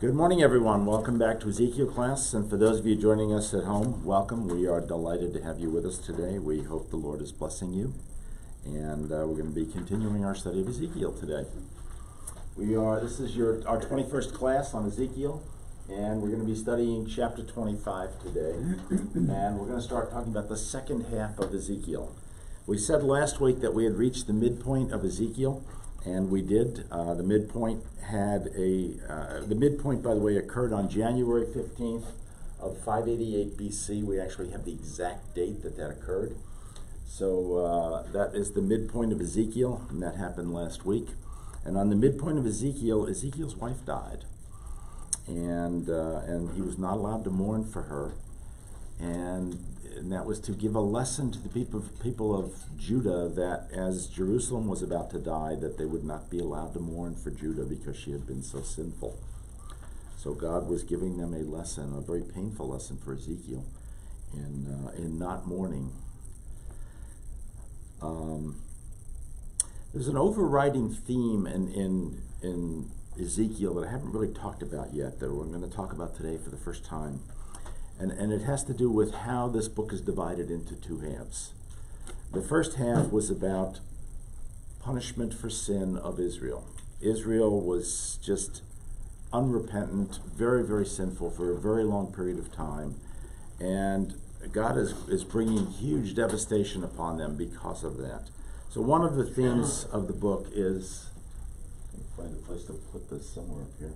Good morning, everyone. Welcome back to Ezekiel Class. And for those of you joining us at home, welcome. We are delighted to have you with us today. We hope the Lord is blessing you. And we're going to be continuing our study of Ezekiel today. This is our 21st class on Ezekiel. And we're going to be studying chapter 25 today. And we're going to start talking about the second half of Ezekiel. We said last week that we had reached the midpoint of Ezekiel. And we did. The midpoint, by the way, occurred on January 15th of 588 BC. We actually have the exact date that occurred. So that is the midpoint of Ezekiel, and that happened last week. And on the midpoint of Ezekiel, Ezekiel's wife died. And he was not allowed to mourn for her. And that was to give a lesson to the people of Judah that as Jerusalem was about to die, that they would not be allowed to mourn for Judah because she had been so sinful. So God was giving them a lesson, a very painful lesson for Ezekiel in not mourning. There's an overriding theme in Ezekiel that I haven't really talked about yet, that we're going to talk about today for the first time. And it has to do with how this book is divided into two halves. The first half was about punishment for sin of Israel. Israel was just unrepentant, very, very sinful for a very long period of time. And God is bringing huge devastation upon them because of that. So one of the themes of the book is, let me find a place to put this somewhere up here.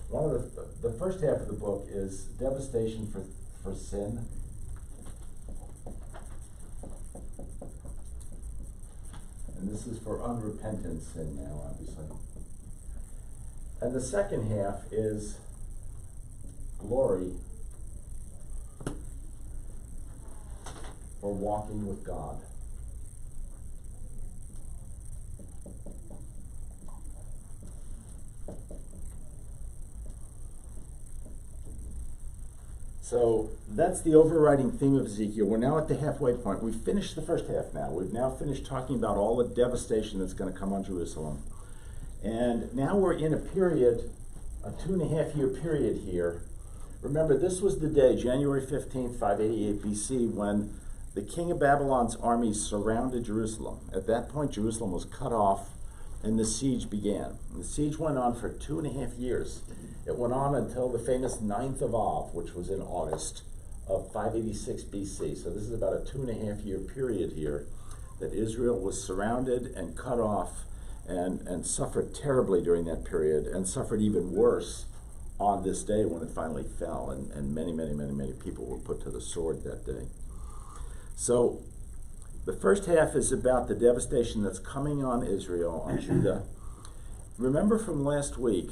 One of the first half of the book is devastation for sin. And this is for unrepentant sin now, obviously. And the second half is glory for walking with God. So that's the overriding theme of Ezekiel. We're now at the halfway point. We've finished the first half now. We've now finished talking about all the devastation that's going to come on Jerusalem. And now we're in a period, a 2.5 year period here. Remember, this was the day, January 15th, 588 BC, when the king of Babylon's armies surrounded Jerusalem. At that point, Jerusalem was cut off and the siege began. And the siege went on for 2.5 years. It went on until the famous 9th of Av, which was in August of 586 BC. So this is about a 2.5 year period here that Israel was surrounded and cut off and suffered terribly during that period, and suffered even worse on this day when it finally fell, and many, many, many, many people were put to the sword that day. So the first half is about the devastation that's coming on Israel, on Judah. Remember from last week,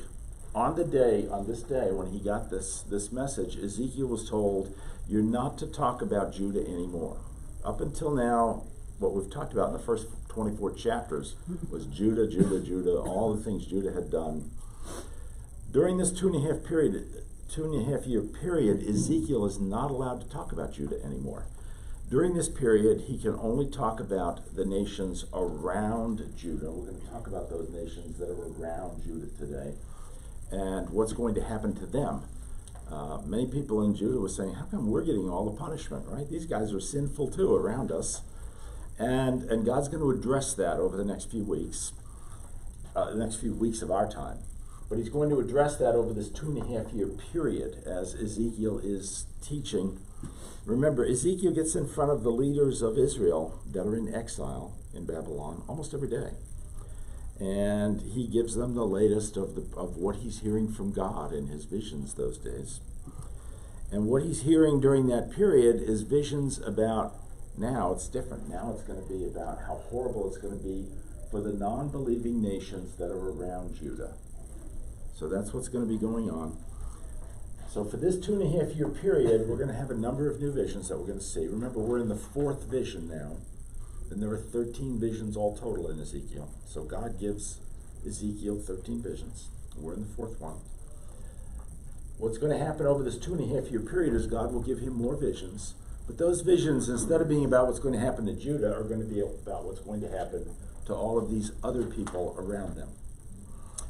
on this day when he got this message, Ezekiel was told, you're not to talk about Judah anymore. Up until now, what we've talked about in the first 24 chapters was Judah, Judah, Judah, all the things Judah had done. During this 2.5 year period, Ezekiel is not allowed to talk about Judah anymore. During this period, he can only talk about the nations around Judah. We're going to talk about those nations that are around Judah today and what's going to happen to them. Many people in Judah were saying, how come we're getting all the punishment, right? These guys are sinful too around us. And God's going to address that over the next few weeks, of our time. But he's going to address that over this 2.5 year period as Ezekiel is teaching. Remember, Ezekiel gets in front of the leaders of Israel that are in exile in Babylon almost every day. And he gives them the latest of what he's hearing from God in his visions those days. And what he's hearing during that period is visions about, now it's different. Now it's going to be about how horrible it's going to be for the non-believing nations that are around Judah. So that's what's going to be going on. So for this 2.5 year period, we're going to have a number of new visions that we're going to see. Remember, we're in the 4th vision now. And there are 13 visions all total in Ezekiel. So God gives Ezekiel 13 visions. We're in the 4th one. What's going to happen over this 2.5 year period is God will give him more visions. But those visions, instead of being about what's going to happen to Judah, are going to be about what's going to happen to all of these other people around them.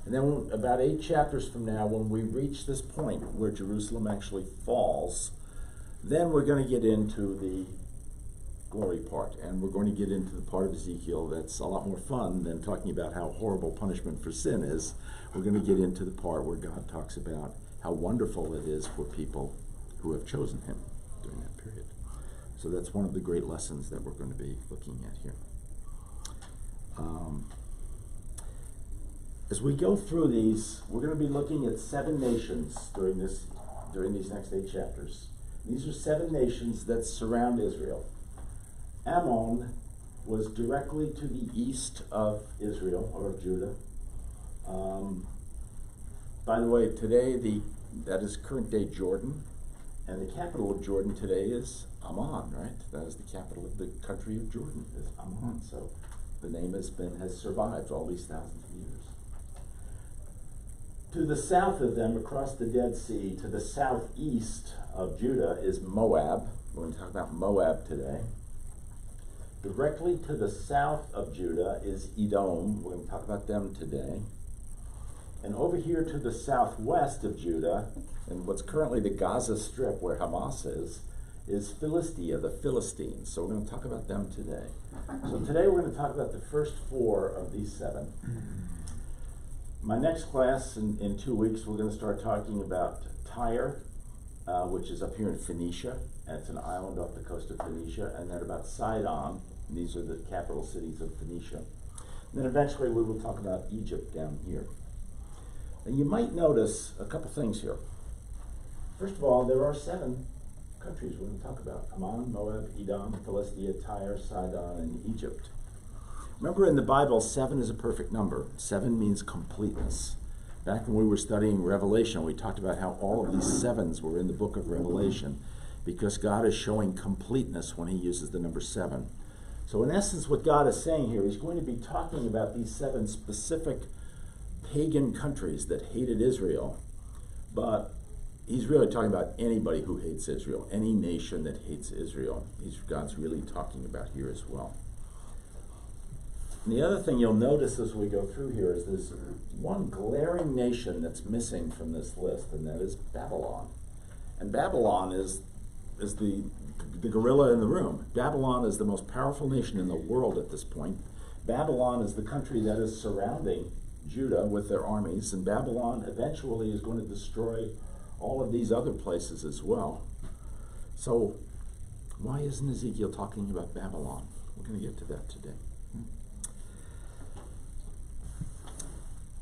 And then about 8 chapters from now, when we reach this point where Jerusalem actually falls, then we're going to get into the glory part, and we're going to get into the part of Ezekiel that's a lot more fun than talking about how horrible punishment for sin is. We're going to get into the part where God talks about how wonderful it is for people who have chosen him during that period. So that's one of the great lessons that we're going to be looking at here. As we go through these, we're going to be looking at 7 nations during these next 8 chapters. These are 7 nations that surround Israel. Ammon was directly to the east of Israel, or of Judah. By the way, today that is current day Jordan, and the capital of Jordan today is Amman, right? That is the capital of the country of Jordan, is Amman. So the name has survived all these thousands of years. To the south of them, across the Dead Sea, to the southeast of Judah is Moab. We're going to talk about Moab today. Directly to the south of Judah is Edom. We're going to talk about them today. And over here to the southwest of Judah, in what's currently the Gaza Strip where Hamas is Philistia, the Philistines. So we're going to talk about them today. So today we're going to talk about the first 4 of these 7. My next class in 2 weeks, we're going to start talking about Tyre, which is up here in Phoenicia, and it's an island off the coast of Phoenicia, and then about Sidon. These are the capital cities of Phoenicia. And then eventually we will talk about Egypt down here. And you might notice a couple things here. First of all, there are 7 countries we're going to talk about: Ammon, Moab, Edom, Philistia, Tyre, Sidon, and Egypt. Remember, in the Bible, 7 is a perfect number. 7 means completeness. Back when we were studying Revelation, we talked about how all of these 7s were in the book of Revelation, because God is showing completeness when he uses the number 7. So in essence, what God is saying here, he's going to be talking about these 7 specific pagan countries that hated Israel, but he's really talking about anybody who hates Israel, any nation that hates Israel. God's really talking about here as well. And the other thing you'll notice as we go through here is there's one glaring nation that's missing from this list, and that is Babylon. And Babylon is the gorilla in the room. Babylon is the most powerful nation in the world at this point. Babylon is the country that is surrounding Judah with their armies, and Babylon eventually is going to destroy all of these other places as well. So why isn't Ezekiel talking about Babylon? We're going to get to that today.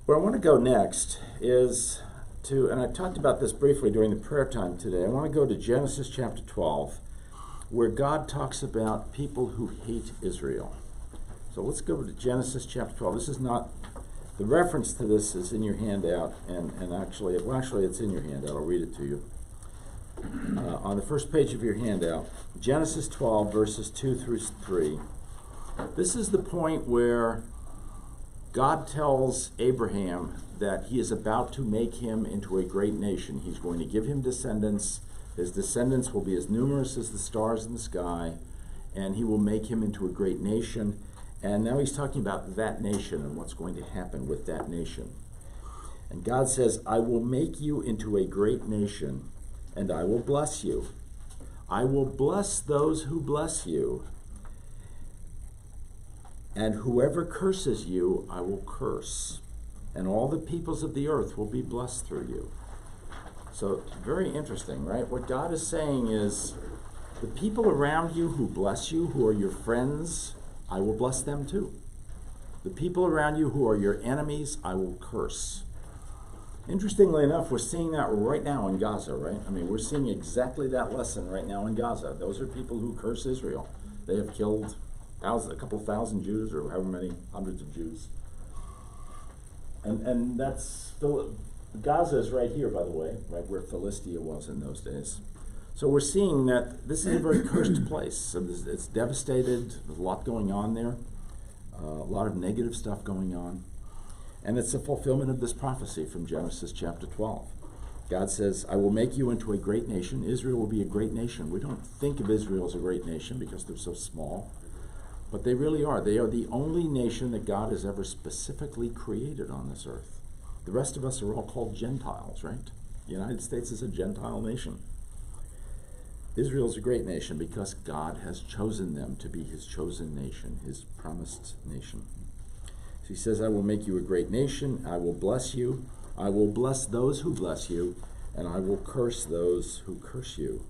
Where I want to go next is and I talked about this briefly during the prayer time today, I want to go to Genesis chapter 12, where God talks about people who hate Israel. So let's go to Genesis chapter 12. This is not, the reference to this is in your handout, and actually it's in your handout. I'll read it to you. On the first page of your handout, Genesis 12, verses 2 through 3. This is the point where God tells Abraham that he is about to make him into a great nation. He's going to give him descendants. His descendants will be as numerous as the stars in the sky, and he will make him into a great nation. And now he's talking about that nation and what's going to happen with that nation. And God says, I will make you into a great nation, and I will bless you. I will bless those who bless you, and whoever curses you, I will curse. And all the peoples of the earth will be blessed through you. So, very interesting, right? What God is saying is, the people around you who bless you, who are your friends, I will bless them too. The people around you who are your enemies, I will curse. Interestingly enough, we're seeing that right now in Gaza, right? I mean, we're seeing exactly that lesson right now in Gaza. Those are people who curse Israel. They have killed a couple thousand Jews, or however many hundreds of Jews. And that's, Gaza is right here, by the way, right where Philistia was in those days. So we're seeing that this is a very cursed place. So it's devastated. There's a lot going on there, a lot of negative stuff going on. And it's a fulfillment of this prophecy from Genesis chapter 12. God says, I will make you into a great nation. Israel will be a great nation. We don't think of Israel as a great nation because they're so small. But they really are. They are the only nation that God has ever specifically created on this earth. The rest of us are all called Gentiles, right? The United States is a Gentile nation. Israel's a great nation because God has chosen them to be his chosen nation, his promised nation. So he says, I will make you a great nation. I will bless you. I will bless those who bless you, and I will curse those who curse you.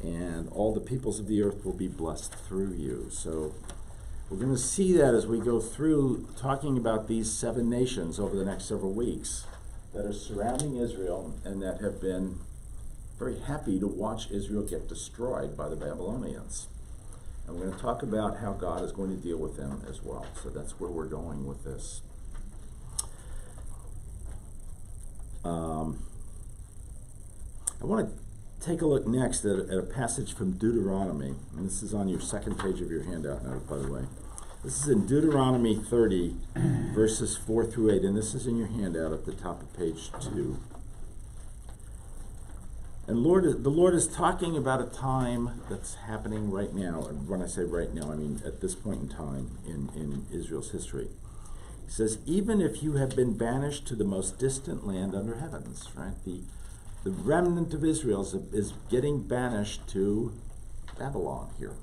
And all the peoples of the earth will be blessed through you. So we're going to see that as we go through talking about these 7 nations over the next several weeks that are surrounding Israel and that have been very happy to watch Israel get destroyed by the Babylonians. And we're going to talk about how God is going to deal with them as well. So that's where we're going with this. I want to take a look next at a passage from Deuteronomy. And this is on your second page of your handout now, by the way. This is in Deuteronomy 30, verses 4 through 8. And this is in your handout at the top of page 2. And the Lord is talking about a time that's happening right now. And when I say right now, I mean at this point in time in Israel's history. He says, even if you have been banished to the most distant land under heavens, right? The remnant of Israel is getting banished to Babylon here.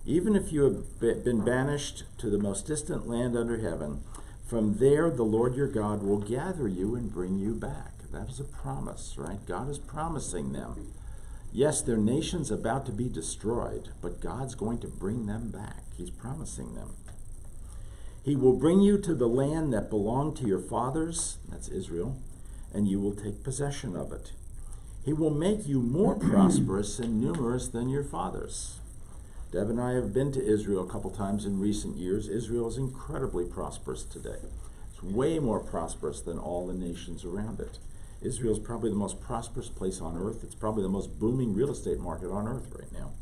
Even if you have been banished to the most distant land under heaven, from there the Lord your God will gather you and bring you back. That is a promise, right? God is promising them. Yes, their nation's about to be destroyed, but God's going to bring them back. He's promising them. He will bring you to the land that belonged to your fathers, that's Israel, and you will take possession of it. He will make you more prosperous and numerous than your fathers. Deb and I have been to Israel a couple times in recent years. Israel is incredibly prosperous today. It's way more prosperous than all the nations around it. Israel is probably the most prosperous place on earth. It's probably the most booming real estate market on earth right now.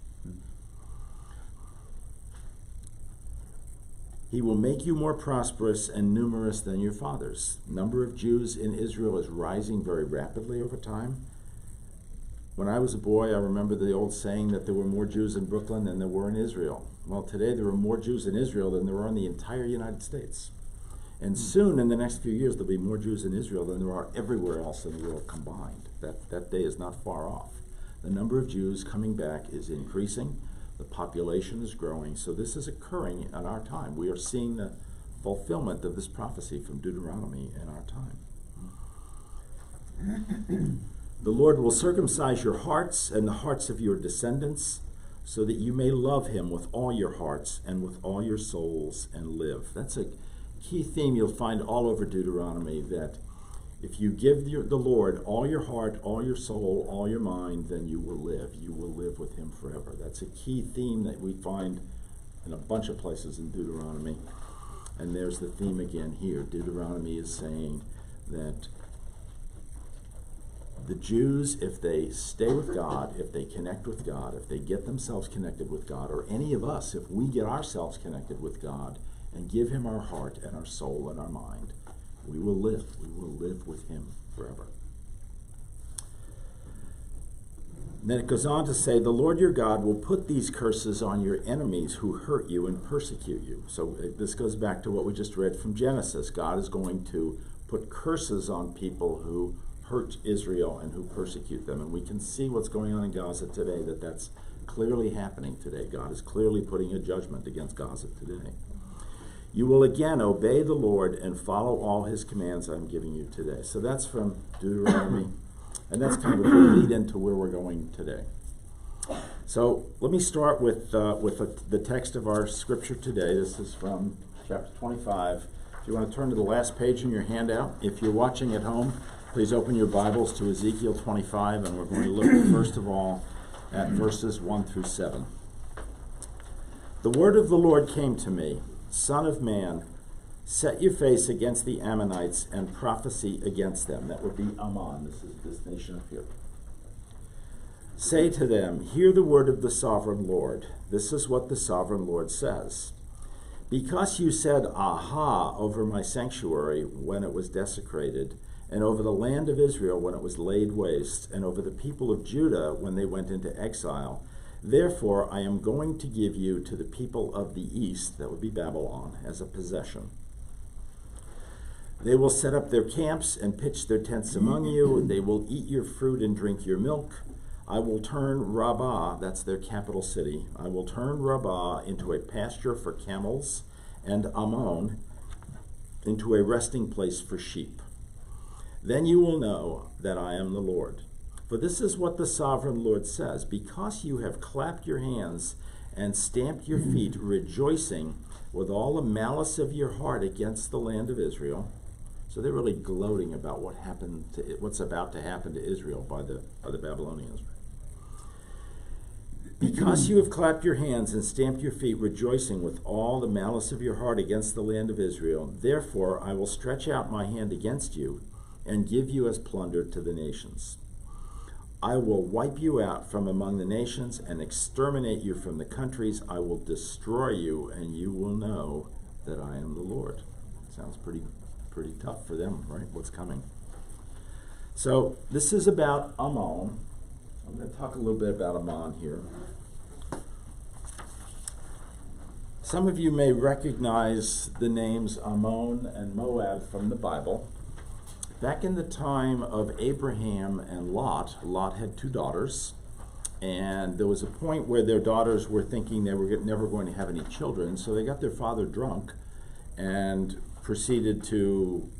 He will make you more prosperous and numerous than your fathers. Number of Jews in Israel is rising very rapidly over time. When I was a boy, I remember the old saying that there were more Jews in Brooklyn than there were in Israel. Well, today there are more Jews in Israel than there are in the entire United States. And soon, in the next few years, there'll be more Jews in Israel than there are everywhere else in the world combined. That day is not far off. The number of Jews coming back is increasing. The population is growing. So this is occurring in our time. We are seeing the fulfillment of this prophecy from Deuteronomy in our time. The Lord will circumcise your hearts and the hearts of your descendants, so that you may love him with all your hearts and with all your souls and live. That's a key theme you'll find all over Deuteronomy, that if you give the Lord all your heart, all your soul, all your mind, then you will live. You will live with him forever. That's a key theme that we find in a bunch of places in Deuteronomy. And there's the theme again here. Deuteronomy is saying that the Jews, if they stay with God, if they connect with God, if they get themselves connected with God, or any of us, if we get ourselves connected with God and give him our heart and our soul and our mind, we will live. We will live with him forever. And then it goes on to say, the Lord your God will put these curses on your enemies who hurt you and persecute you. So this goes back to what we just read from Genesis. God is going to put curses on people who hurt Israel and who persecute them. And we can see what's going on in Gaza today, that's clearly happening today. God is clearly putting a judgment against Gaza today. You will again obey the Lord and follow all his commands I'm giving you today. So that's from Deuteronomy, and that's kind of a good lead into where we're going today. So let me start with the text of our scripture today. This is from chapter 25. If you want to turn to the last page in your handout. If you're watching at home, please open your Bibles to Ezekiel 25, and we're going to look first of all at verses 1 through 7. The word of the Lord came to me, Son of man, set your face against the Ammonites and prophesy against them. That would be Ammon. This is this nation up here. Say to them, hear the word of the sovereign Lord. This is what the sovereign Lord says. Because you said, aha, over my sanctuary when it was desecrated, and over the land of Israel when it was laid waste, and over the people of Judah when they went into exile, therefore I am going to give you to the people of the east, that would be Babylon, as a possession. They will set up their camps and pitch their tents among you. They will eat your fruit and drink your milk. I will turn Rabbah, that's their capital city, I will turn Rabbah into a pasture for camels, and Ammon into a resting place for sheep. Then you will know that I am the Lord. For this is what the sovereign Lord says, because you have clapped your hands and stamped your feet, rejoicing with all the malice of your heart against the land of Israel. So they're really gloating about what's about to happen to Israel by the Babylonians. Because you have clapped your hands and stamped your feet, rejoicing with all the malice of your heart against the land of Israel, therefore I will stretch out my hand against you and give you as plunder to the nations. I will wipe you out from among the nations and exterminate you from the countries. I will destroy you, and you will know that I am the Lord. Sounds pretty tough for them, right? What's coming? So this is about Ammon. I'm going to talk a little bit about Ammon here. Some of you may recognize the names Ammon and Moab from the Bible. Back in the time of Abraham and Lot had 2 daughters, and there was a point where their daughters were thinking they were never going to have any children, so they got their father drunk and proceeded to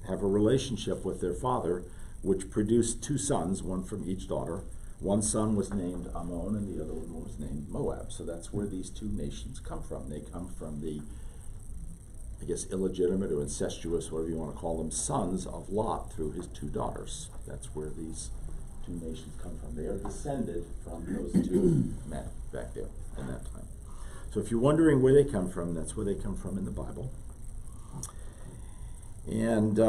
have a relationship with their father, which produced 2 sons, one from each daughter. One son was named Ammon, and the other one was named Moab. So that's where these 2 nations come from. They come from the, I guess, illegitimate or incestuous, whatever you want to call them, sons of Lot through his 2 daughters. That's where these 2 nations come from. They are descended from those 2 men back there in that time. So if you're wondering where they come from, that's where they come from in the Bible. And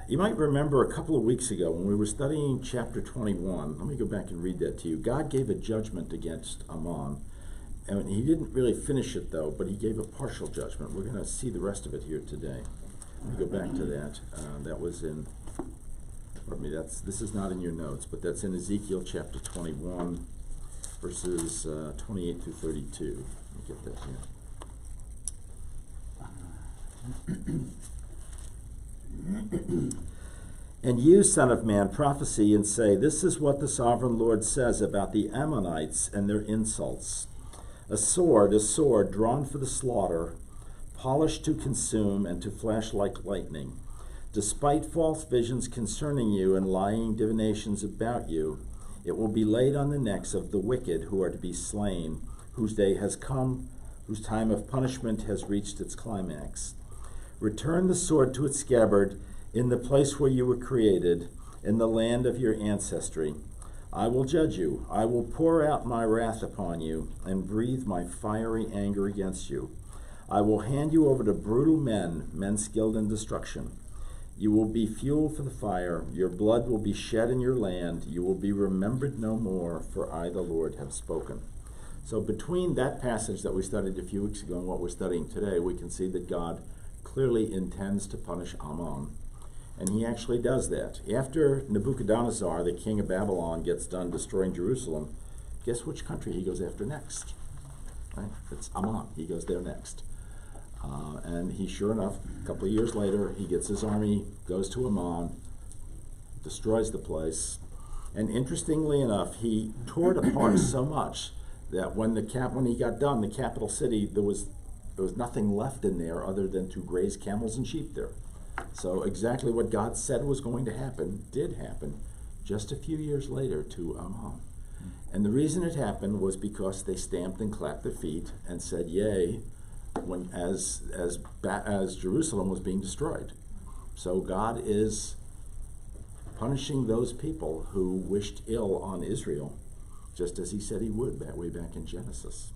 you might remember a couple of weeks ago when we were studying chapter 21, let me go back and read that to you. God gave a judgment against Ammon. And he didn't really finish it, though, but he gave a partial judgment. We're going to see the rest of it here today. Let me go back to that. That was in, pardon me, this is not in your notes, but that's in Ezekiel chapter 21, verses 28 through 32. Let me get that here. And you, son of man, prophesy and say, this is what the sovereign Lord says about the Ammonites and their insults. A sword, drawn for the slaughter, polished to consume and to flash like lightning. Despite false visions concerning you and lying divinations about you, it will be laid on the necks of the wicked who are to be slain, whose day has come, whose time of punishment has reached its climax. Return the sword to its scabbard in the place where you were created, in the land of your ancestry. I will judge you. I will pour out my wrath upon you and breathe my fiery anger against you. I will hand you over to brutal men skilled in destruction. You will be fuel for the fire. Your blood will be shed in your land. You will be remembered no more, for I, the Lord, have spoken. So between that passage that we studied a few weeks ago and what we're studying today, we can see that God clearly intends to punish Ammon. And he actually does that. After Nebuchadnezzar, the king of Babylon, gets done destroying Jerusalem, guess which country he goes after next? Right? It's Ammon. He goes there next. And he, sure enough, a couple of years later, he gets his army, goes to Ammon, destroys the place. And interestingly enough, he tore it apart so much that when he got done, the capital city, there was nothing left in there other than to graze camels and sheep there. So exactly what God said was going to happen did happen just a few years later to Ammon. And the reason it happened was because they stamped and clapped their feet and said yay as Jerusalem was being destroyed. So God is punishing those people who wished ill on Israel, just as he said he would way back in Genesis.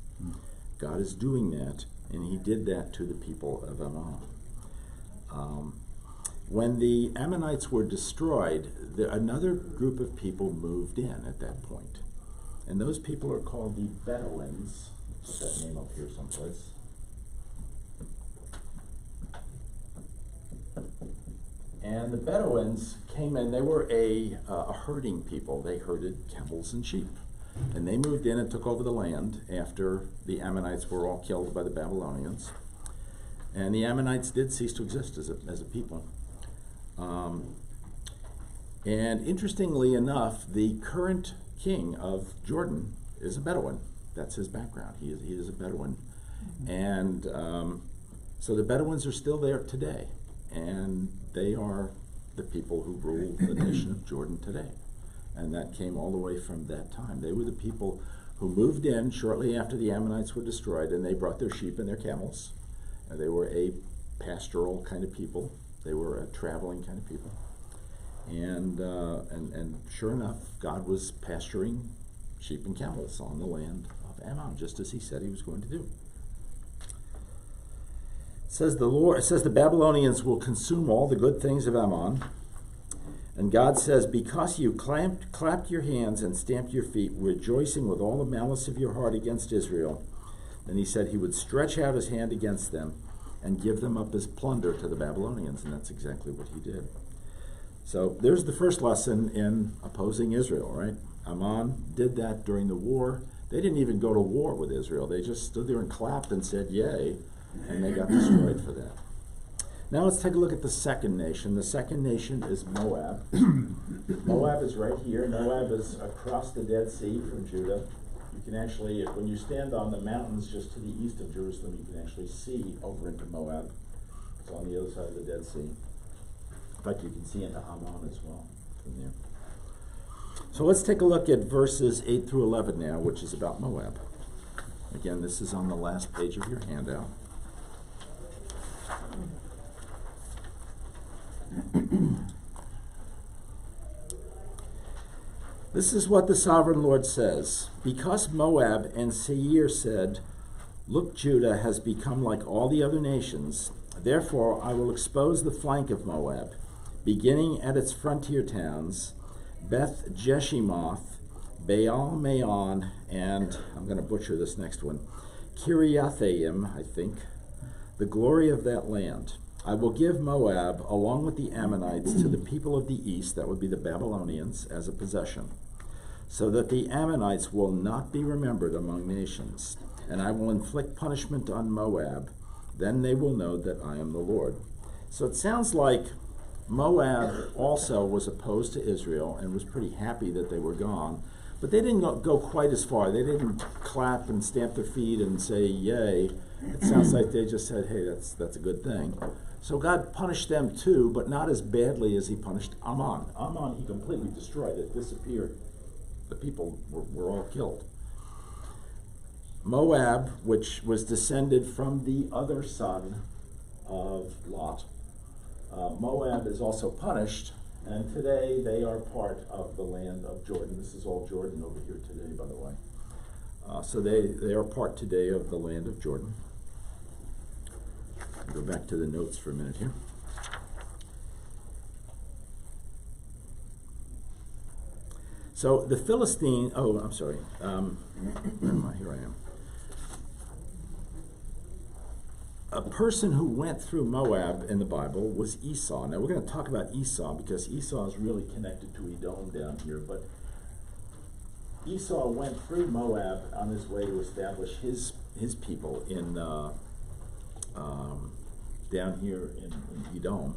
God is doing that, and he did that to the people of Ammon. When the Ammonites were destroyed, another group of people moved in at that point. And those people are called the Bedouins. Put that name up here someplace. And the Bedouins came in. They were a herding people. They herded camels and sheep. And they moved in and took over the land after the Ammonites were all killed by the Babylonians. And the Ammonites did cease to exist as a people. And interestingly enough, the current king of Jordan is a Bedouin. That's his background. He is a Bedouin. And so the Bedouins are still there today. And they are the people who rule the nation of Jordan today. And that came all the way from that time. They were the people who moved in shortly after the Ammonites were destroyed, and they brought their sheep and their camels. And they were a pastoral kind of people. They were a traveling kind of people. And sure enough, God was pasturing sheep and camels on the land of Ammon, just as he said he was going to do. It says the Babylonians will consume all the good things of Ammon. And God says, because you clapped your hands and stamped your feet, rejoicing with all the malice of your heart against Israel, then he said he would stretch out his hand against them and give them up as plunder to the Babylonians. And that's exactly what he did. So there's the first lesson in opposing Israel, right? Ammon did that during the war. They didn't even go to war with Israel. They just stood there and clapped and said, yay, and they got destroyed for that. Now let's take a look at the second nation. The second nation is Moab. Moab is right here. Moab is across the Dead Sea from Judah. You can actually, when you stand on the mountains just to the east of Jerusalem, you can actually see over into Moab. It's on the other side of the Dead Sea. In fact, you can see into Ammon as well from there. So let's take a look at verses 8 through 11 now, which is about Moab. Again, this is on the last page of your handout. This is what the sovereign Lord says. Because Moab and Seir said, look, Judah has become like all the other nations, therefore I will expose the flank of Moab, beginning at its frontier towns, Beth Jeshimoth, Baal Maon, and I'm going to butcher this next one, Kiriathaim, I think, the glory of that land. I will give Moab, along with the Ammonites, to the people of the east, that would be the Babylonians, as a possession, so that the Ammonites will not be remembered among nations. And I will inflict punishment on Moab. Then they will know that I am the Lord. So it sounds like Moab also was opposed to Israel and was pretty happy that they were gone. But they didn't go quite as far. They didn't clap and stamp their feet and say, yay. It sounds like they just said, hey, that's a good thing. So God punished them too, but not as badly as he punished Ammon. Ammon, he completely destroyed. It disappeared. The people were all killed. Moab, which was descended from the other son of Lot, Moab is also punished, and today they are part of the land of Jordan. This is all Jordan over here today, by the way. So they are part today of the land of Jordan. Go back to the notes for a minute here. So the Philistine, I'm sorry. Where am I? Here I am. A person who went through Moab in the Bible was Esau. Now we're going to talk about Esau because Esau is really connected to Edom down here. But Esau went through Moab on his way to establish his people in down here in Edom.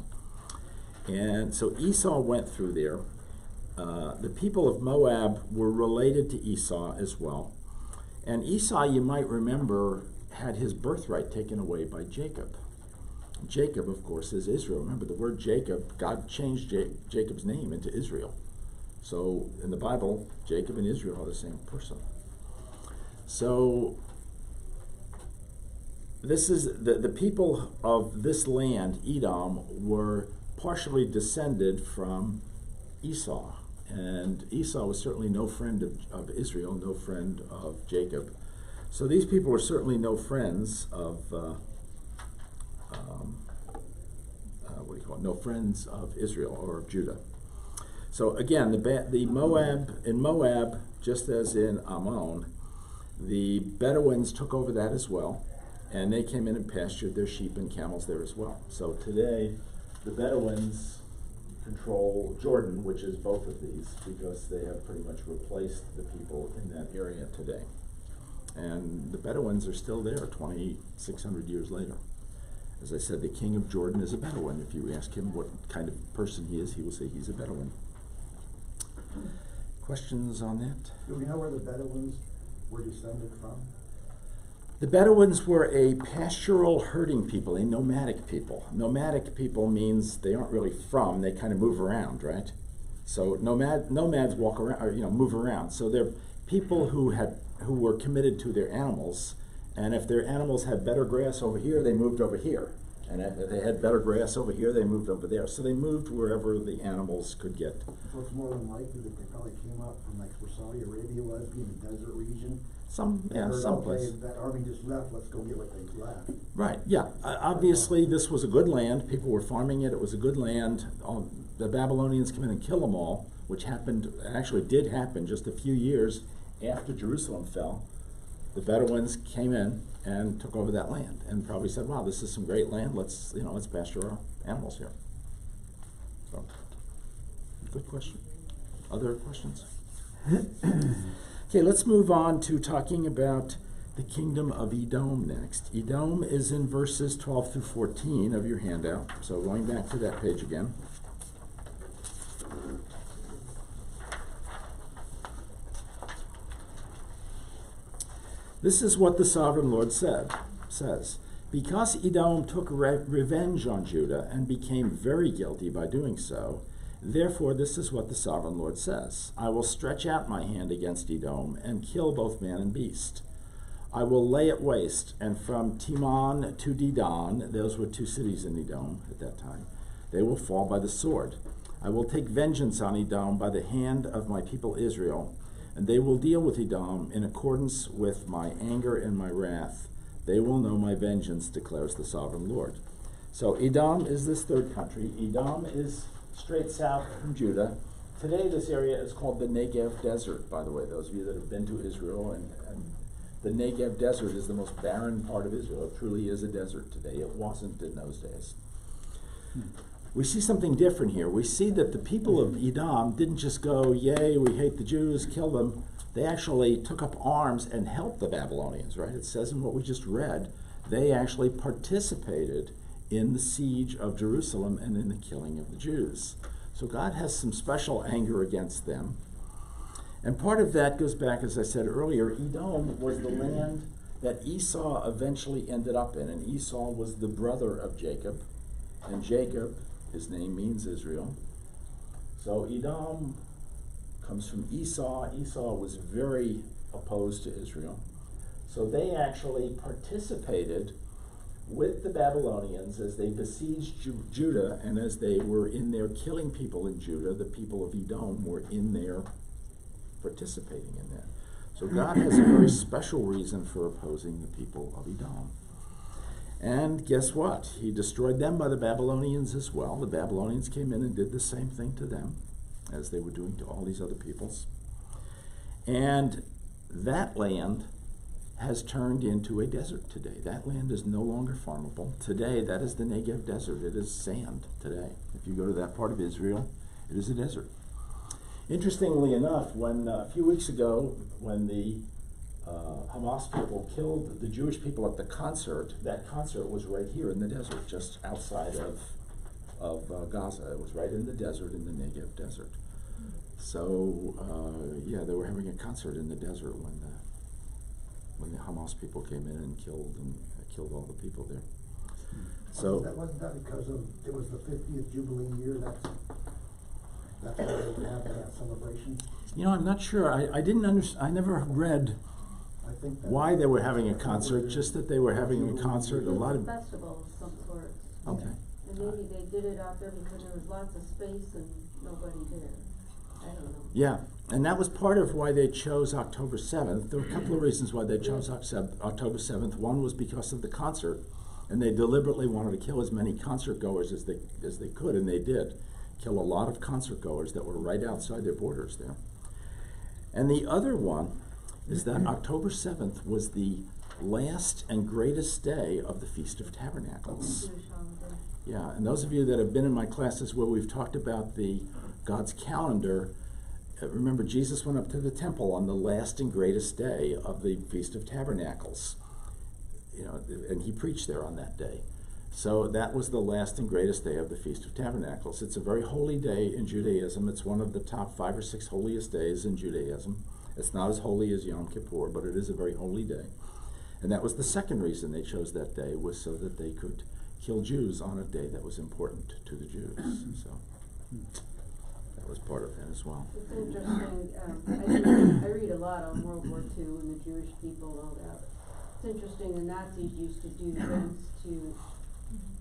And so Esau went through there. The people of Moab were related to Esau as well. And Esau, you might remember, had his birthright taken away by Jacob. Jacob, of course, is Israel. Remember the word Jacob, God changed Jacob's name into Israel. So in the Bible, Jacob and Israel are the same person. So this is the people of this land, Edom, were partially descended from Esau. And Esau was certainly no friend of Israel, no friend of Jacob. So these people were certainly no friends of, no friends of Israel or of Judah. So again, the Moab, just as in Ammon, the Bedouins took over that as well, and they came in and pastured their sheep and camels there as well. So today, the Bedouins control Jordan, which is both of these, because they have pretty much replaced the people in that area today. And the Bedouins are still there 2,600 years later. As I said, the king of Jordan is a Bedouin. If you ask him what kind of person he is, he will say he's a Bedouin. Questions on that? Do we know where the Bedouins were descended from? The Bedouins were a pastoral herding people, a nomadic people. Nomadic people means they aren't really from, they kind of move around, right? So nomads walk around, or move around. So they're people who were committed to their animals, and if their animals had better grass over here, they moved over here. And if they had better grass over here, they moved over there. So they moved wherever the animals could get. So it's more than likely that they probably came up from like where Saudi Arabia was, being a desert region. Some place. That army just left, let's go get what they left. Right, yeah. Obviously, this was a good land. People were farming it. It was a good land. The Babylonians came in and killed them all, which actually did happen just a few years after Jerusalem fell. The Bedouins came in and took over that land and probably said, wow, this is some great land. Let's pasture our animals here. So, good question. Other questions? Okay, let's move on to talking about the kingdom of Edom next. Edom is in verses 12 through 14 of your handout. So going back to that page again. This is what the sovereign Lord says, because Edom took revenge on Judah and became very guilty by doing so, therefore this is what the sovereign Lord says. I will stretch out my hand against Edom and kill both man and beast. I will lay it waste, and from Timon to Dedan, those were two cities in Edom at that time, they will fall by the sword. I will take vengeance on Edom by the hand of my people Israel, and they will deal with Edom in accordance with my anger and my wrath. They will know my vengeance, declares the sovereign Lord. So Edom is this third country. Edom is straight south from Judah. Today this area is called the Negev Desert, by the way, those of you that have been to Israel. And the Negev Desert is the most barren part of Israel. It truly is a desert today. It wasn't in those days. We see something different here. We see that the people of Edom didn't just go, yay, we hate the Jews, kill them. They actually took up arms and helped the Babylonians, right? It says in what we just read, they actually participated in the siege of Jerusalem and in the killing of the Jews. So God has some special anger against them. And part of that goes back, as I said earlier, Edom was the land that Esau eventually ended up in. And Esau was the brother of Jacob. And Jacob, his name means Israel. So Edom comes from Esau. Esau was very opposed to Israel. So they actually participated with the Babylonians as they besieged Judah, and as they were in there killing people in Judah, the people of Edom were in there participating in that. So God has a very special reason for opposing the people of Edom. And guess what? He destroyed them by the Babylonians as well. The Babylonians came in and did the same thing to them as they were doing to all these other peoples. And that land has turned into a desert today. That land is no longer farmable. Today, that is the Negev Desert. It is sand today. If you go to that part of Israel, it is a desert. Interestingly enough, when a few weeks ago, when the Hamas people killed the Jewish people at the concert, that concert was right here in the desert, just outside of Gaza. It was right in the desert, in the Negev Desert. So, yeah, they were having a concert in the desert when the Hamas people came in and killed all the people there. So wasn't that because it was the 50th Jubilee year? That's why they would have that celebration. You know, I'm not sure. I didn't understand. I never read why they were having a concert. Just that they were having a concert. A lot of festival of some sort. Okay. And maybe they did it out there because there was lots of space and nobody there. I don't know. Yeah, and that was part of why they chose October 7th. There were a couple of reasons why they chose October 7th. One was because of the concert, and they deliberately wanted to kill as many concert goers as they could, and they did. Kill a lot of concert goers that were right outside their borders there. And the other one is that October 7th was the last and greatest day of the Feast of Tabernacles. Yeah, and those of you that have been in my classes where we've talked about God's calendar, remember Jesus went up to the temple on the last and greatest day of the Feast of Tabernacles. You know, and he preached there on that day. So that was the last and greatest day of the Feast of Tabernacles. It's a very holy day in Judaism. It's one of the top 5 or 6 holiest days in Judaism. It's not as holy as Yom Kippur, but it is a very holy day. And that was the second reason they chose that day, was so that they could kill Jews on a day that was important to the Jews. So that was part of that as well. It's interesting, I read a lot on World War II and the Jewish people and all that. It's interesting, the Nazis used to do things to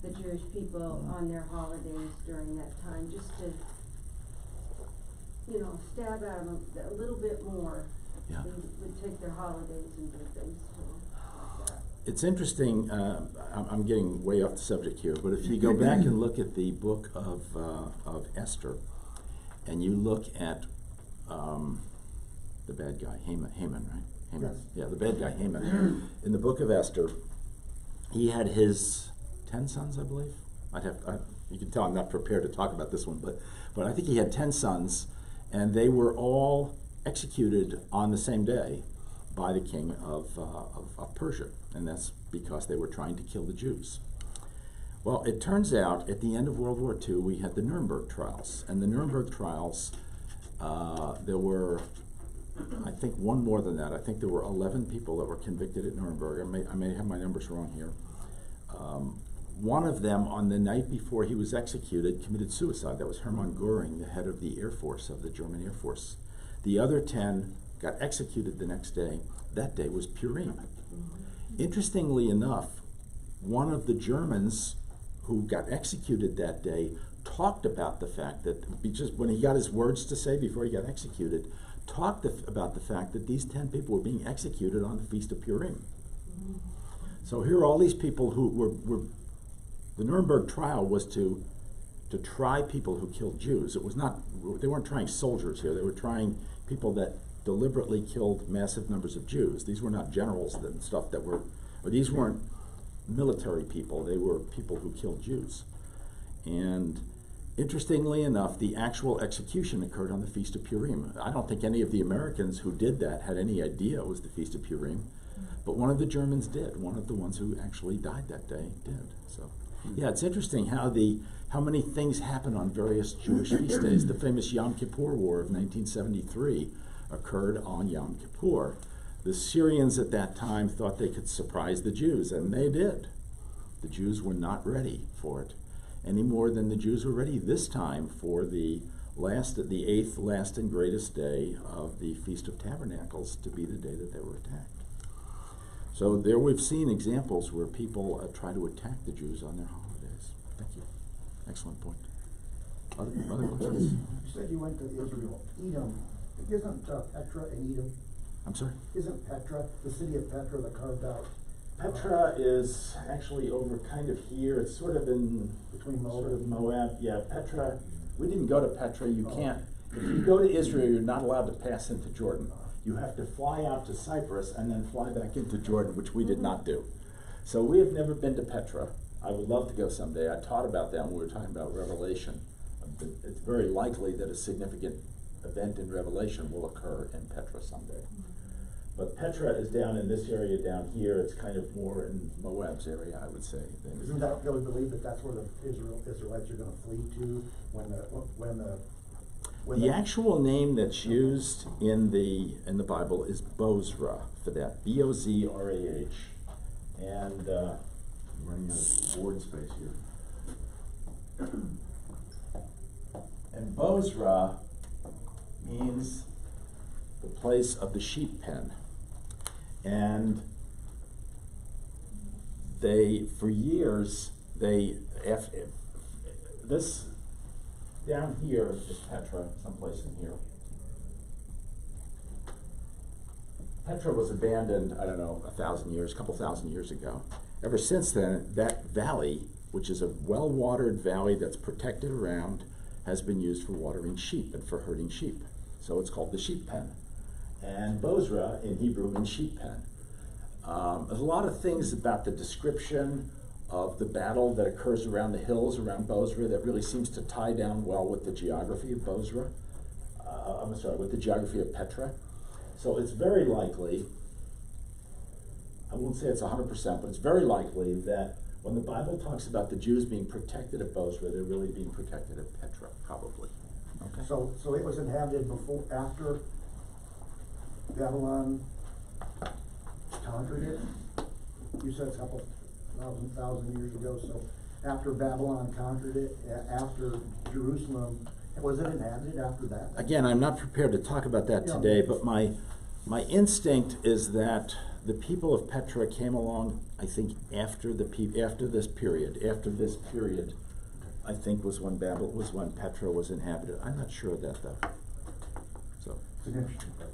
the Jewish people on their holidays during that time, just to, stab at them a little bit more. Yeah. They would take their holidays and do things to them like that. It's interesting, I'm getting way off the subject here, but if you go back and look at the book of Esther, and you look at the bad guy, Haman, right? Haman. Yes. Yeah, the bad guy, Haman. In the book of Esther, he had his 10 sons, I believe. You can tell I'm not prepared to talk about this one, but I think he had 10 sons, and they were all executed on the same day by the king of Persia, and that's because they were trying to kill the Jews. Well, it turns out at the end of World War II, we had the Nuremberg trials, and the Nuremberg trials, there were, I think, one more than that. I think there were 11 people that were convicted at Nuremberg. I may have my numbers wrong here. One of them, on the night before he was executed, committed suicide. That was Hermann Göring, the head of the Air Force, of the German Air Force. The other 10 got executed the next day. That day was Purim. Interestingly enough, one of the Germans who got executed that day talked about the fact that, just when he got his words to say before he got executed, talked about the fact that these 10 people were being executed on the Feast of Purim. So here are all these people who were the Nuremberg trial was to try people who killed Jews. It was not, they weren't trying soldiers here, they were trying people that deliberately killed massive numbers of Jews. These were not generals and stuff that were, or these weren't military people, they were people who killed Jews. And interestingly enough, the actual execution occurred on the Feast of Purim. I don't think any of the Americans who did that had any idea it was the Feast of Purim, but one of the Germans did. One of the ones who actually died that day did. So, yeah, it's interesting how many things happen on various Jewish feast days. The famous Yom Kippur War of 1973 occurred on Yom Kippur. The Syrians at that time thought they could surprise the Jews, and they did. The Jews were not ready for it, any more than the Jews were ready this time for the 8th, last and greatest day of the Feast of Tabernacles to be the day that they were attacked. So there we've seen examples where people try to attack the Jews on their holidays. Thank you. Excellent point. Other questions? You said you went to Israel. Edom, isn't Petra in Edom? I'm sorry? Isn't Petra, the city of Petra, that carved out? Petra is actually over kind of here. It's sort of in Between Moab. sort of Moab. Yeah, Petra. We didn't go to Petra. You can't. If you go to Israel, you're not allowed to pass into Jordan. You have to fly out to Cyprus and then fly back into Jordan, which we did not do. So we have never been to Petra. I would love to go someday. I taught about that when we were talking about Revelation. It's very likely that a significant event in Revelation will occur in Petra someday. But Petra is down in this area down here. It's kind of more in Moab's area, I would say. Isn't that really believed that that's where the Israelites are going to flee to when The actual name that's used in the Bible is Bozrah for that, B-O-Z-R-A-H, and I'm running out of board space here. And Bozrah means the place of the sheep pen, and for years this. Down here is Petra, someplace in here. Petra was abandoned, I don't know, a couple thousand years ago. Ever since then, that valley, which is a well-watered valley that's protected around, has been used for watering sheep and for herding sheep. So it's called the sheep pen. And Bozrah in Hebrew means sheep pen. There's a lot of things about the description of the battle that occurs around the hills around Bozrah that really seems to tie down well with the geography of Bozrah. With the geography of Petra. So it's very likely, I won't say it's 100%, but it's very likely that When the Bible talks about the Jews being protected at Bozrah, they're really being protected at Petra, probably. Okay. So it was inhabited before, after Babylon conquered it? You said a couple thousand years ago, so after Babylon conquered it, after Jerusalem, was it inhabited after that? Again, I'm not prepared to talk about that Yeah. today, but my instinct is that the people of Petra came along, I think, after this period. After this period, I think was when Petra was inhabited. I'm not sure of that though. So, It's an interesting place.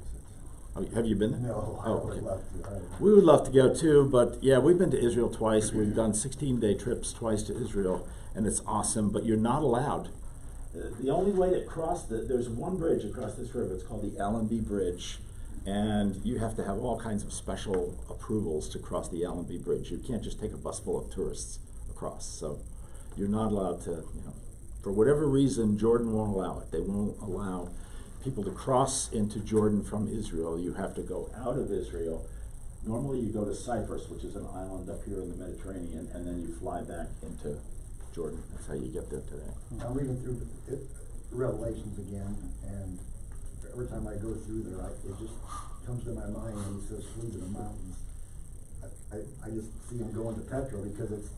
have you been there? No, I Oh, would okay. love to. We would love to go too, but yeah, we've been to Israel twice. We've done 16-day trips twice to Israel, and it's awesome, but you're not allowed. The only way to cross there's one bridge across this river. It's called the Allenby Bridge, and you have to have all kinds of special approvals to cross the Allenby Bridge. You can't just take a bus full of tourists across. So you're not allowed to, for whatever reason, Jordan won't allow it. They won't allow people to cross into Jordan from Israel. You have to go out of Israel. Normally you go to Cyprus, which is an island up here in the Mediterranean, and then you fly back into Jordan. That's how you get there today. I'm reading through Revelations again, and every time I go through there, it just comes to my mind when he says flee to the mountains. I just see him going to Petra because it's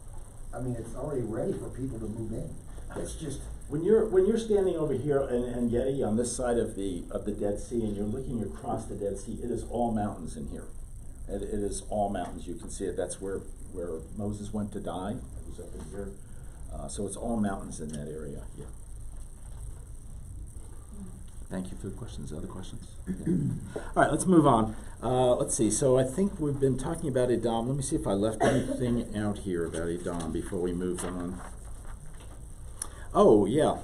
already ready for people to move in. It's just, When you're standing over here in Gedi on this side of the Dead Sea, and you're looking across the Dead Sea, it is all mountains in here. It is all mountains. You can see it. That's where Moses went to die. It was up in here. So it's all mountains in that area. Yeah. Thank you for the questions. Other questions? Yeah. All right, let's move on. Let's see. So I think we've been talking about Edom. Let me see if I left anything out here about Edom before we move on. Oh, yeah.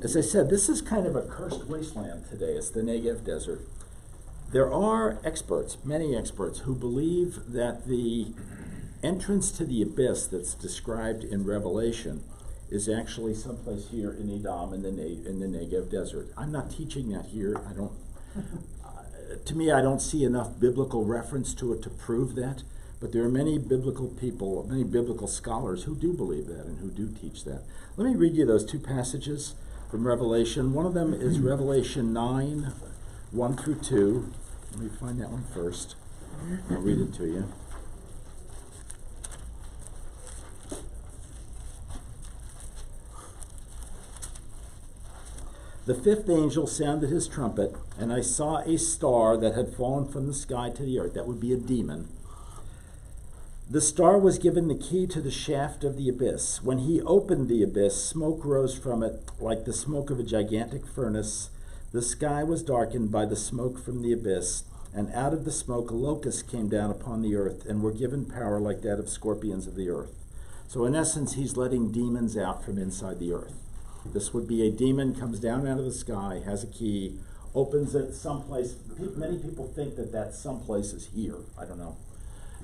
As I said, this is kind of a cursed wasteland today. It's the Negev Desert. There are experts, many experts, who believe that the entrance to the abyss that's described in Revelation is actually someplace here in Edom in the Negev Desert. I'm not teaching that here. I don't. To me, I don't see enough biblical reference to it to prove that. But there are many biblical people, many biblical scholars who do believe that and who do teach that. Let me read you those two passages from Revelation. One of them is Revelation 9, 1 through 2. Let me find that one first. I'll read it to you. The fifth angel sounded his trumpet, and I saw a star that had fallen from the sky to the earth. That would be a demon. The star was given the key to the shaft of the abyss. When he opened the abyss, smoke rose from it like the smoke of a gigantic furnace. The sky was darkened by the smoke from the abyss, and out of the smoke locusts came down upon the earth and were given power like that of scorpions of the earth. So in essence, he's letting demons out from inside the earth. This would be a demon, comes down out of the sky, has a key, opens it someplace. Many people think that someplace is here. I don't know.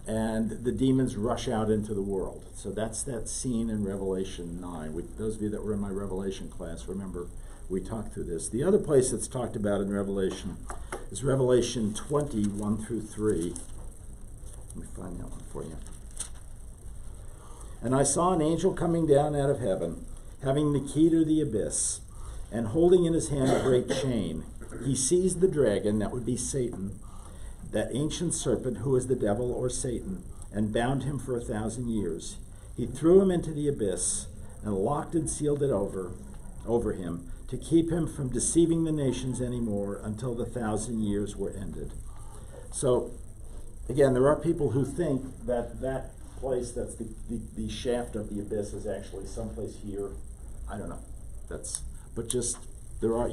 And the demons rush out into the world. So that's that scene in Revelation 9. Those of you that were in my Revelation class, remember we talked through this. The other place that's talked about in Revelation is Revelation 20, 1 through 3. Let me find that one for you. And I saw an angel coming down out of heaven, having the key to the abyss, and holding in his hand a great chain. He seized the dragon, that would be Satan, that ancient serpent who is the devil or Satan, and bound him for 1,000 years. He threw him into the abyss and locked and sealed it over him to keep him from deceiving the nations anymore until the 1,000 years were ended. So, again, there are people who think that place that's the shaft of the abyss is actually someplace here. I don't know.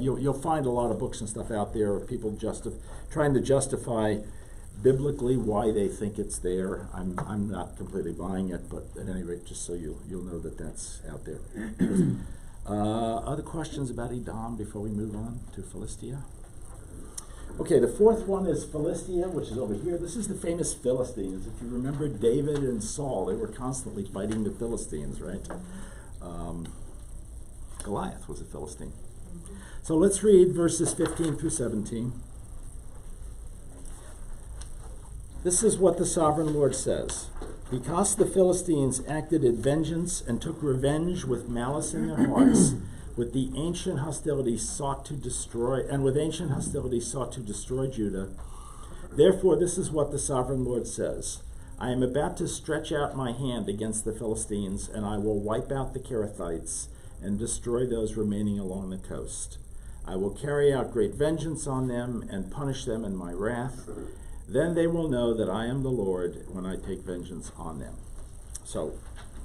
You'll find a lot of books and stuff out there of people trying to justify biblically why they think it's there. I'm not completely buying it, but at any rate, just so you'll know that that's out there. Other questions about Edom before we move on to Philistia? Okay, the fourth one is Philistia, which is over here. This is the famous Philistines. If you remember David and Saul, they were constantly fighting the Philistines, right? Goliath was a Philistine. So let's read verses 15 through 17. This is what the sovereign Lord says. Because the Philistines acted in vengeance and took revenge with malice in their hearts, with ancient hostility sought to destroy Judah. Therefore, this is what the sovereign Lord says: I am about to stretch out my hand against the Philistines, and I will wipe out the Kerethites and destroy those remaining along the coast. I will carry out great vengeance on them and punish them in my wrath. Then they will know that I am the Lord when I take vengeance on them. So,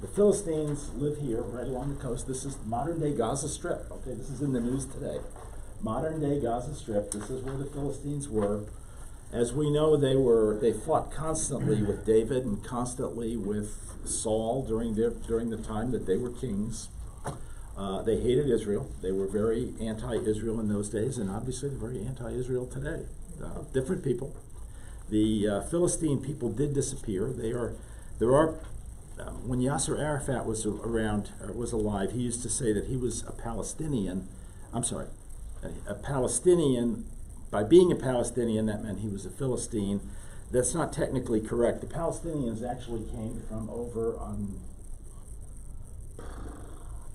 the Philistines live here, right along the coast. This is modern-day Gaza Strip. Okay, this is in the news today. Modern-day Gaza Strip. This is where the Philistines were. As we know, they fought constantly with David and constantly with Saul during the time that they were kings. They hated Israel. They were very anti-Israel in those days, and obviously they're very anti-Israel today. Different people. The Philistine people did disappear. When Yasser Arafat was alive, he used to say that he was a Palestinian. A Palestinian. By being a Palestinian, that meant he was a Philistine. That's not technically correct. The Palestinians actually came from over on,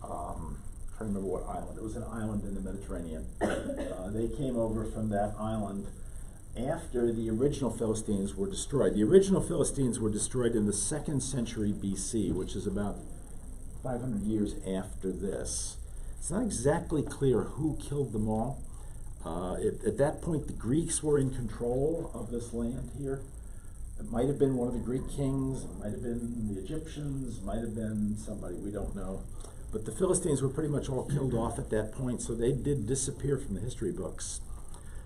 I can't remember what island. It was an island in the Mediterranean. They came over from that island after the original Philistines were destroyed. The original Philistines were destroyed in the 2nd century BC, which is about 500 years after this. It's not exactly clear who killed them all. At that point, the Greeks were in control of this land here. It might have been one of the Greek kings, it might have been the Egyptians, might have been somebody, we don't know. But the Philistines were pretty much all killed off at that point, so they did disappear from the history books.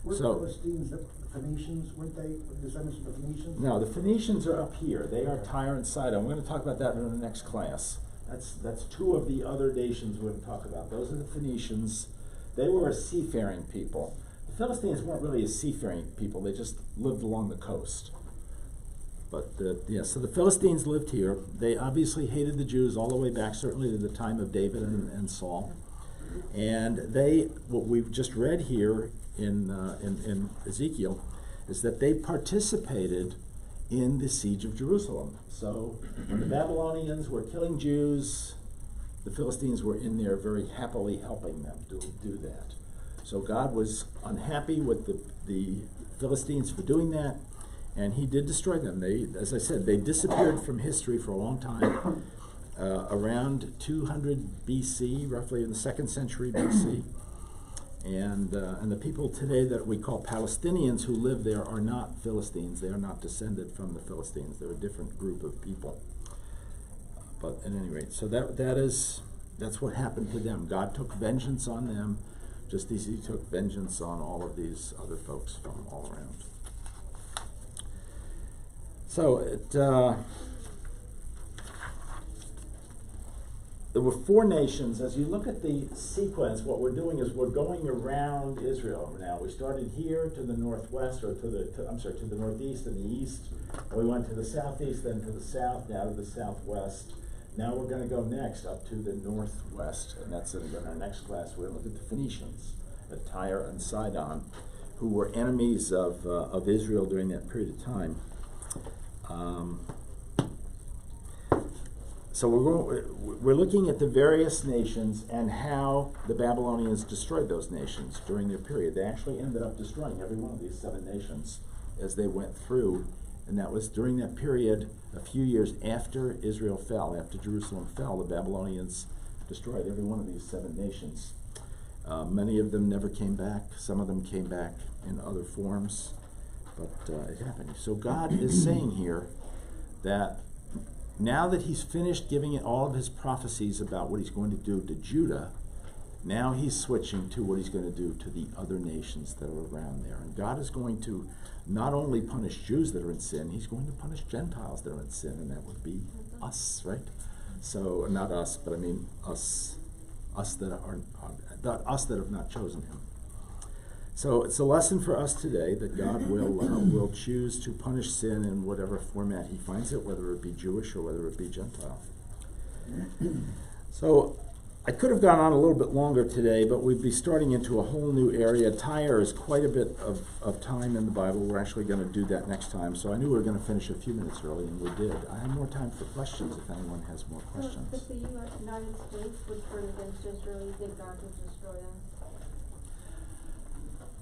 Were the Philistines the Phoenicians, weren't they descendants of the Phoenicians? No, the Phoenicians are up here. They are Tyre and Sidon. We're going to talk about that in the next class. That's two of the other nations we're going to talk about. Those are the Phoenicians. They were a seafaring people. The Philistines weren't really a seafaring people. They just lived along the coast. But so the Philistines lived here. They obviously hated the Jews all the way back, certainly to the time of David and Saul. And what we've just read here in Ezekiel is that they participated in the siege of Jerusalem. So when the Babylonians were killing Jews, the Philistines were in there very happily helping them do that. So God was unhappy with the Philistines for doing that, and he did destroy them. As I said, they disappeared from history for a long time. Around 200 BC, roughly in the 2nd century BC. And the people today that we call Palestinians who live there are not Philistines. They are not descended from the Philistines. They're a different group of people. But at any rate, so that's what happened to them. God took vengeance on them, just as he took vengeance on all of these other folks from all around. So there were 4 nations. As you look at the sequence, what we're doing is we're going around Israel now. We started here to the northwest, or to the northeast and the east. We went to the southeast, then to the south, now to the southwest. Now we're going to go next up to the northwest, and that's in our next class. We're going to look at the Phoenicians, at Tyre and Sidon, who were enemies of Israel during that period of time. So we're looking at the various nations and how the Babylonians destroyed those nations during their period. They actually ended up destroying every one of these 7 nations as they went through, and that was during that period, a few years after Israel fell, after Jerusalem fell. The Babylonians destroyed every one of these 7 nations. Many of them never came back. Some of them came back in other forms, but it happened. So God is saying here that now that he's finished giving it all of his prophecies about what he's going to do to Judah, now he's switching to what he's going to do to the other nations that are around there. And God is going to not only punish Jews that are in sin, he's going to punish Gentiles that are in sin, and that would be us, right? So, not us, but I mean us that have not chosen him. So it's a lesson for us today that God will choose to punish sin in whatever format he finds it, whether it be Jewish or whether it be Gentile. So I could have gone on a little bit longer today, but we'd be starting into a whole new area. Tyre is quite a bit of time in the Bible. We're actually going to do that next time. So I knew we were going to finish a few minutes early, and we did. I have more time for questions if anyone has more questions. So if the United States would turn against Israel, you think God would destroy them?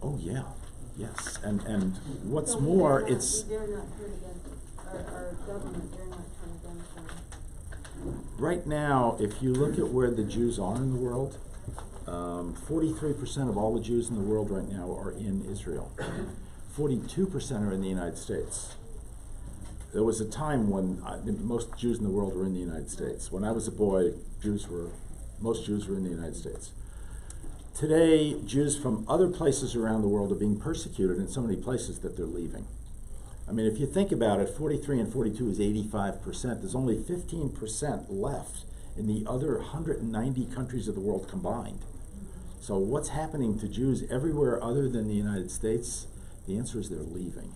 Oh yeah, yes. And what's So more, we it's dare not turn against our government. Dare not turn against them. right now, if you look at where the Jews are in the world, 43% of all the Jews in the world right now are in Israel. 42% are in the United States. There was a time when most Jews in the world were in the United States. When I was a boy, most Jews were in the United States. Today, Jews from other places around the world are being persecuted in so many places that they're leaving. I mean, if you think about it, 43 and 42 is 85%. There's only 15% left in the other 190 countries of the world combined. So what's happening to Jews everywhere other than the United States? The answer is they're leaving.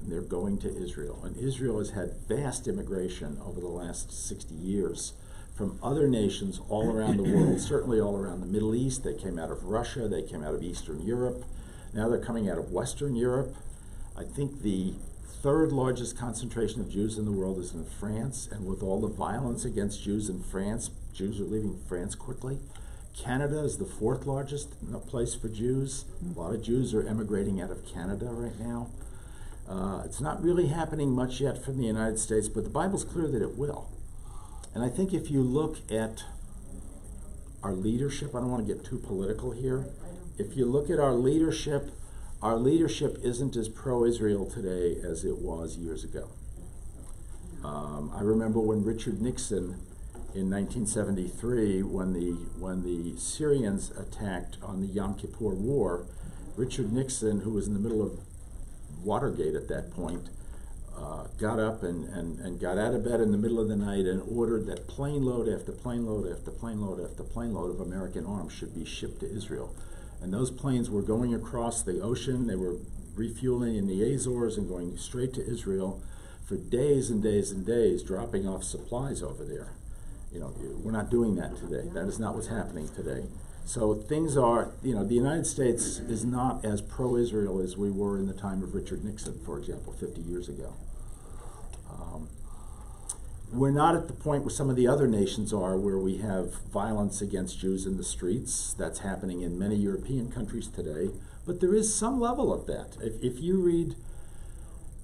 And they're going to Israel. And Israel has had vast immigration over the last 60 years from other nations all around the world, certainly all around the Middle East. They came out of Russia, they came out of Eastern Europe. Now they're coming out of Western Europe. I think the third largest concentration of Jews in the world is in France, and with all the violence against Jews in France, Jews are leaving France quickly. Canada is the fourth largest place for Jews. A lot of Jews are emigrating out of Canada right now. It's not really happening much yet from the United States, but the Bible's clear that it will. And I think if you look at our leadership, I don't want to get too political here. If you look at our leadership isn't as pro-Israel today as it was years ago. I remember when Richard Nixon in 1973, when the Syrians attacked on the Yom Kippur War, Richard Nixon, who was in the middle of Watergate at that point, got up and got out of bed in the middle of the night and ordered that plane load after plane load after plane load after plane load of American arms should be shipped to Israel. And those planes were going across the ocean. They were refueling in the Azores and going straight to Israel for days and days and days, dropping off supplies over there. You know, we're not doing that today. That is not what's happening today. So things are, you know, the United States is not as pro-Israel as we were in the time of Richard Nixon, for example, 50 years ago. We're not at the point where some of the other nations are, where we have violence against Jews in the streets. That's happening in many European countries today. But there is some level of that. If you read,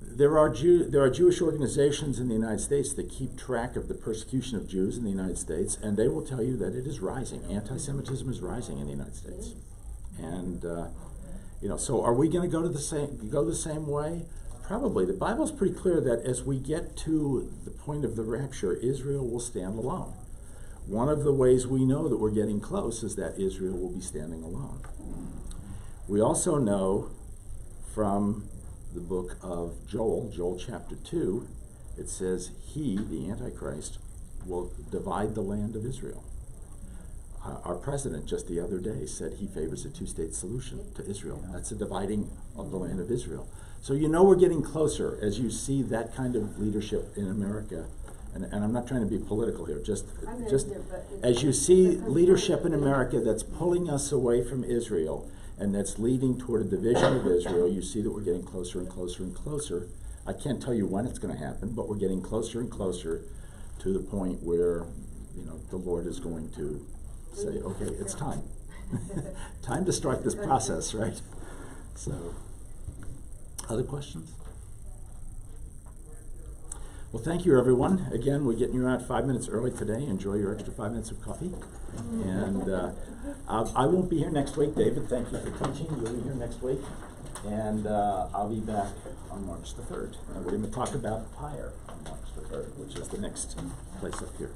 there are Jewish organizations in the United States that keep track of the persecution of Jews in the United States, and they will tell you that it is rising. Anti-Semitism is rising in the United States. And you know, so are we going to go the same way? Probably. The Bible's pretty clear that as we get to the point of the rapture, Israel will stand alone. One of the ways we know that we're getting close is that Israel will be standing alone. We also know from the book of Joel chapter 2, it says he, the Antichrist, will divide the land of Israel. Our president just the other day said he favors a two-state solution to Israel. That's a dividing of the land of Israel. So you know we're getting closer as you see that kind of leadership in America. And I'm not trying to be political here, just as you see leadership in America that's pulling us away from Israel and that's leading toward a division of Israel, you see that we're getting closer and closer and closer. I can't tell you when it's going to happen, but we're getting closer and closer to the point where, you know, the Lord is going to say, okay, it's time. Time to start this process, right? So, other questions? Well, thank you, everyone. Again, we're getting you out 5 minutes early today. Enjoy your extra 5 minutes of coffee. And I won't be here next week. David, thank you for teaching. You'll be here next week. And I'll be back on March the 3rd. And we're going to talk about Tyre on March the 3rd, which is the next place up here.